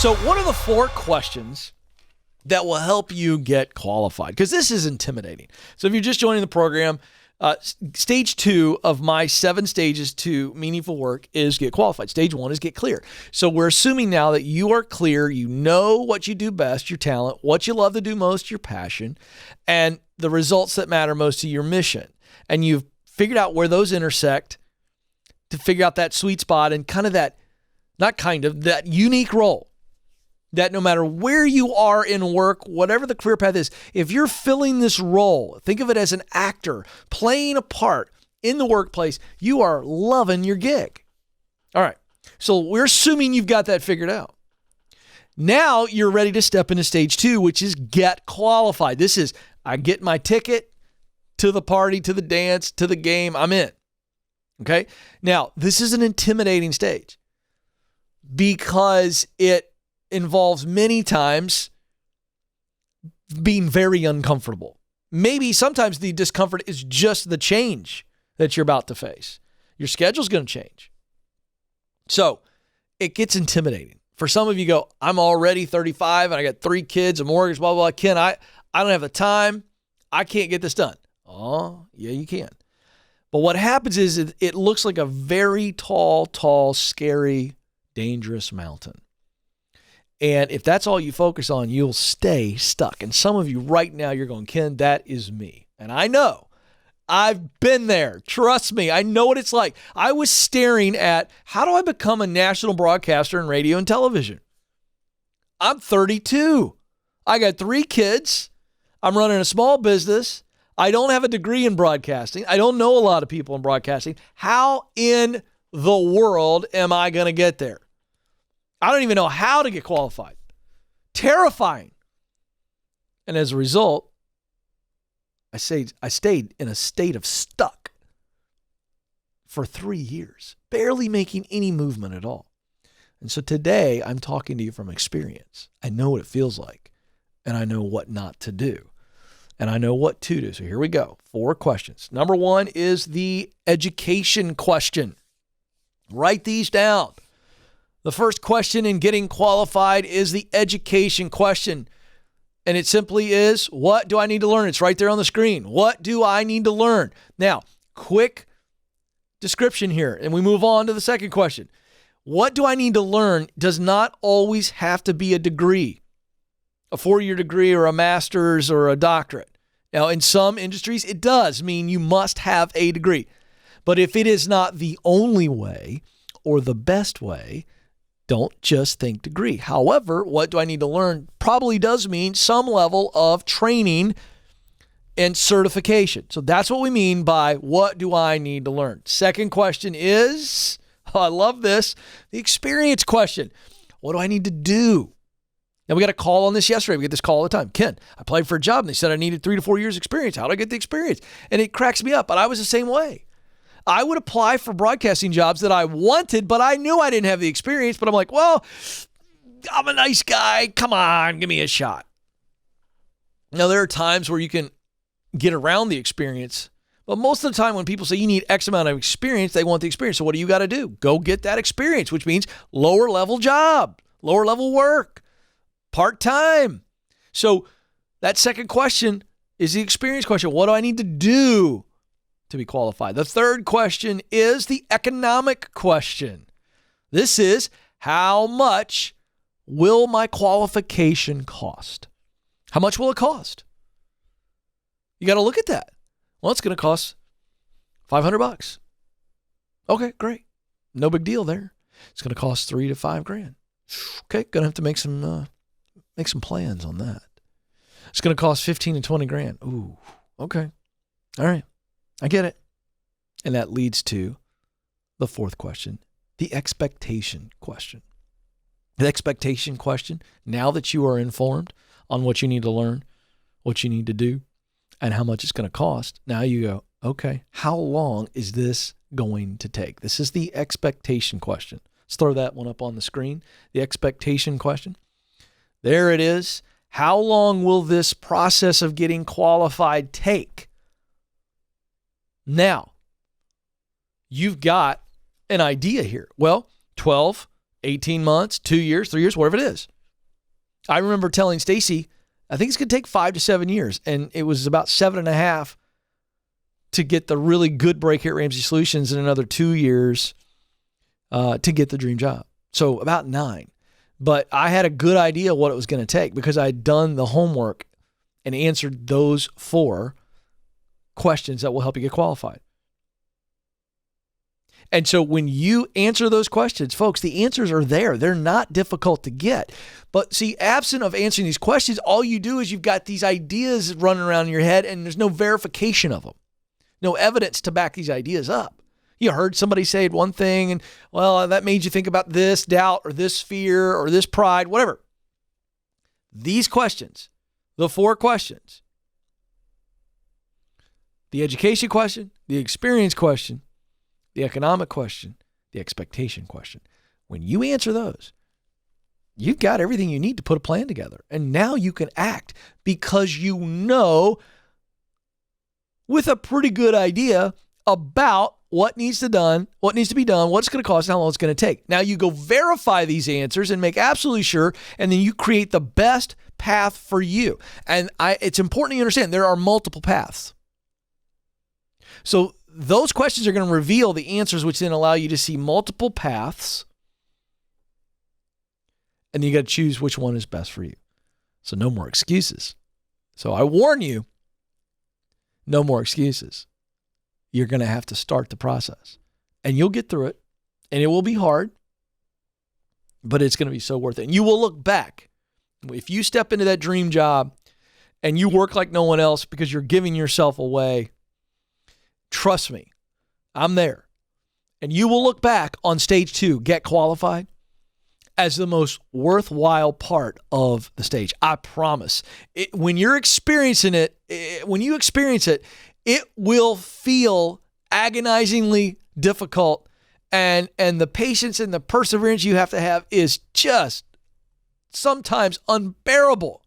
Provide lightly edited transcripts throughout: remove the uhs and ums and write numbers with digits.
So what are the 4 questions that will help you get qualified? Because this is intimidating. So if you're just joining the program, stage 2 of my 7 stages to meaningful work is get qualified. Stage 1 is get clear. So we're assuming now that you are clear, you know what you do best, your talent, what you love to do most, your passion, and the results that matter most to your mission. And you've figured out where those intersect to figure out that sweet spot and that unique role. That no matter where you are in work, whatever the career path is, if you're filling this role, think of it as an actor playing a part in the workplace, you are loving your gig. All right. So we're assuming you've got that figured out. Now you're ready to step into stage 2, which is get qualified. This is, I get my ticket to the party, to the dance, to the game, I'm in. Okay. Now, this is an intimidating stage because it involves many times being very uncomfortable. Maybe sometimes the discomfort is just the change that you're about to face. Your schedule's going to change. So it gets intimidating. For some of you go, I'm already 35 and I got 3 kids, a mortgage, blah, blah, blah. Ken, I don't have the time. I can't get this done. Oh, yeah, you can. But what happens is it looks like a very tall, scary, dangerous mountain. And if that's all you focus on, you'll stay stuck. And some of you right now, you're going, Ken, that is me. And I know. I've been there. Trust me. I know what it's like. I was staring at, how do I become a national broadcaster in radio and television? I'm 32. I got 3 kids. I'm running a small business. I don't have a degree in broadcasting. I don't know a lot of people in broadcasting. How in the world am I going to get there? I don't even know how to get qualified. Terrifying. And as a result, I stayed in a state of stuck for 3 years, barely making any movement at all. And so today I'm talking to you from experience. I know what it feels like, and I know what not to do, and I know what to do. So here we go. 4 questions. Number 1 is the education question. Write these down. The first question in getting qualified is the education question. And it simply is, what do I need to learn? It's right there on the screen. What do I need to learn? Now, quick description here, and we move on to the second question. What do I need to learn does not always have to be a degree, a 4-year degree or a master's or a doctorate. Now, in some industries, it does mean you must have a degree. But if it is not the only way or the best way, don't just think degree. However, what do I need to learn probably does mean some level of training and certification. So that's what we mean by what do I need to learn. Second question is, I love this, the experience question. What do I need to do? Now, we got a call on this yesterday. We get this call all the time. Ken, I applied for a job and they said I needed 3 to 4 years experience. How do I get the experience? And it cracks me up, but I was the same way. I would apply for broadcasting jobs that I wanted, but I knew I didn't have the experience. But I'm like, well, I'm a nice guy. Come on, give me a shot. Now, there are times where you can get around the experience, but most of the time when people say you need X amount of experience, they want the experience. So what do you got to do? Go get that experience, which means lower level job, lower level work, part-time. So that second question is the experience question. What do I need to do to be qualified? The third question is the economic question. This is, how much will my qualification cost? How much will it cost? You got to look at that. Well, it's going to cost $500. Okay, great. No big deal there. It's going to cost $3,000 to $5,000. Okay, going to have to make some plans on that. It's going to cost $15,000 to $20,000. Ooh, okay. All right. I get it. And that leads to the fourth question, the expectation question. The expectation question, now that you are informed on what you need to learn, what you need to do, and how much it's going to cost, now you go, okay, how long is this going to take? This is the expectation question. Let's throw that one up on the screen. The expectation question. There it is. How long will this process of getting qualified take? Now, you've got an idea here. Well, 12, 18 months, 2 years, 3 years, whatever it is. I remember telling Stacy, I think it's going to take 5 to 7 years. And it was about 7.5 to get the really good break here at Ramsey Solutions, and another 2 years to get the dream job. So about 9. But I had a good idea what it was going to take because I'd done the homework and answered those 4 questions that will help you get qualified. And so when you answer those questions, folks, the answers are there. They're not difficult to get. But see, absent of answering these questions, all you do is you've got these ideas running around in your head and there's no verification of them. No evidence to back these ideas up. You heard somebody say one thing and, well, that made you think about this doubt or this fear or this pride, whatever. These questions, the 4 questions, the education question, the experience question, the economic question, the expectation question. When you answer those, you've got everything you need to put a plan together. And now you can act because you know with a pretty good idea about what needs to be done, what it's going to cost, and how long it's going to take. Now you go verify these answers and make absolutely sure, and then you create the best path for you. And it's important you understand there are multiple paths. So those questions are going to reveal the answers, which then allow you to see multiple paths. And you got to choose which one is best for you. So no more excuses. So I warn you, no more excuses. You're going to have to start the process. And you'll get through it. And it will be hard. But it's going to be so worth it. And you will look back. If you step into that dream job and you work like no one else because you're giving yourself away, trust me, I'm there. And you will look back on stage 2, get qualified, as the most worthwhile part of the stage. I promise. When you're experiencing it, it will feel agonizingly difficult. And the patience and the perseverance you have to have is just sometimes unbearable.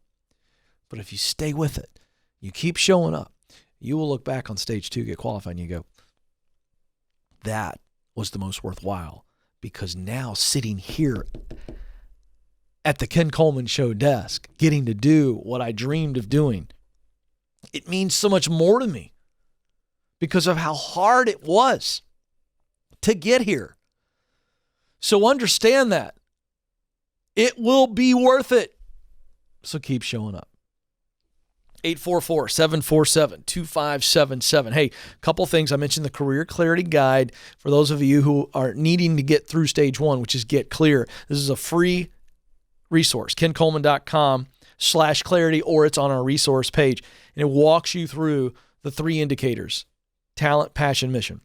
But if you stay with it, you keep showing up, you will look back on stage 2, get qualified, and you go, that was the most worthwhile, because now sitting here at the Ken Coleman Show desk, getting to do what I dreamed of doing, it means so much more to me because of how hard it was to get here. So understand that. It will be worth it. So keep showing up. 844-747-2577. Hey, a couple things. I mentioned the Career Clarity Guide for those of you who are needing to get through stage 1, which is Get Clear. This is a free resource, kencoleman.com/clarity, or it's on our resource page. And it walks you through the 3 indicators: talent, passion, mission.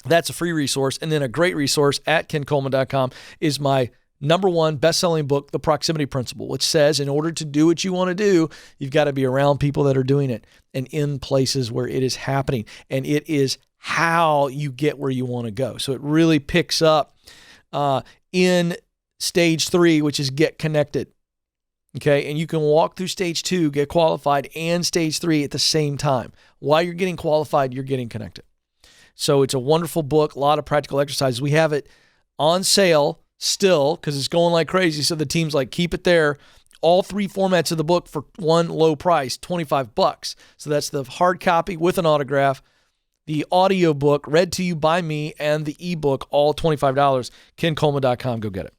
That's a free resource. And then a great resource at kencoleman.com is my #1 best-selling book, The Proximity Principle, which says in order to do what you want to do, you've got to be around people that are doing it and in places where it is happening. And it is how you get where you want to go. So it really picks up in stage 3, which is get connected. Okay. And you can walk through stage 2, get qualified, and stage 3 at the same time. While you're getting qualified, you're getting connected. So it's a wonderful book, a lot of practical exercises. We have it on sale still because it's going like crazy. So the team's like, keep it there. All 3 formats of the book for one low price, $25. So that's the hard copy with an autograph, the audio book read to you by me, and the ebook, all $25. KenColeman.com. Go get it.